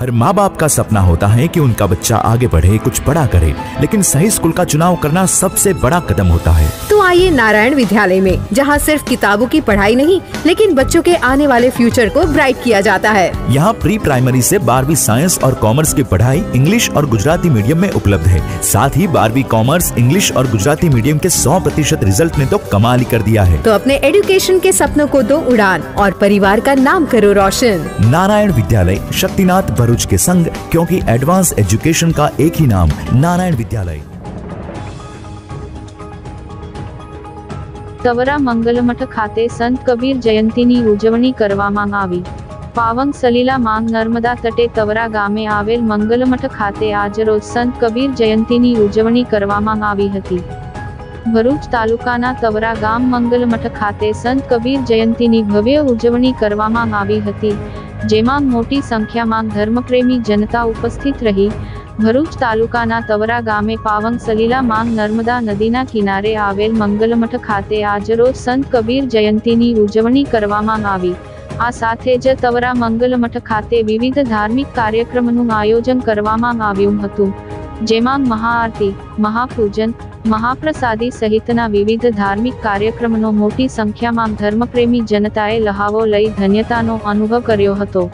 हर माँ बाप का सपना होता है कि उनका बच्चा आगे बढ़े, कुछ बड़ा करे, लेकिन सही स्कूल का चुनाव करना सबसे बड़ा कदम होता है। तो आइए नारायण विद्यालय में, जहाँ सिर्फ किताबों की पढ़ाई नहीं, लेकिन बच्चों के आने वाले फ्यूचर को ब्राइट किया जाता है। यहाँ प्री प्राइमरी से 12वीं साइंस और कॉमर्स की पढ़ाई इंग्लिश और गुजराती मीडियम में उपलब्ध है। साथ ही 12वीं कॉमर्स, इंग्लिश और गुजराती मीडियम के 100% रिजल्ट ने तो कमाल ही कर दिया है। तो अपने एजुकेशन के सपनों को दो उड़ान और परिवार का नाम करो रोशन। नारायण विद्यालय, शक्तिनाथ भरूच के संग, क्योंकि एडवांस एजुकेशन का एक ही नाम, नारायण विद्यालय। તવરા મંગલમઠ ખાતે સંત કબીર જયંતીની ઉજવણી કરવામાં આવી। પાવંગ સલીલા માંગ નર્મદા તટે તવરા ગામે આવેલ મંગલમઠ ખાતે આજરોજ સંત કબીર જયંતીની ઉજવણી કરવામાં આવી હતી। ભરૂચ તાલુકાના તવરા ગામ મંગલમઠ ખાતે સંત કબીર જયંતીની ભવ્ય ઉજવણી કરવામાં આવી હતી, જેમાં મોટી સંખ્યામાં ધર્મપ્રેમી જનતા ઉપસ્થિત રહી। ભરૂચ તાલુકાના તવરા ગામે પાવંગ સલીલા માંગ નર્મદા નદીના કિનારે આવેલ મંગલમઠ ખાતે આજરોજ સંત કબીર જયંતીની ઉજવણી કરવામાં આવી। આ સાથે જ તવરા મંગલમઠ ખાતે વિવિધ ધાર્મિક કાર્યક્રમનું આયોજન કરવામાં આવ્યું હતું, જેમાં મહાઆરતી, મહાપૂજન, મહાપ્રસાદી સહિતના વિવિધ ધાર્મિક કાર્યક્રમનો મોટી સંખ્યામાં ધર્મપ્રેમી જનતાએ લહાવો લઈ ધન્યતાનો અનુભવ કર્યો હતો।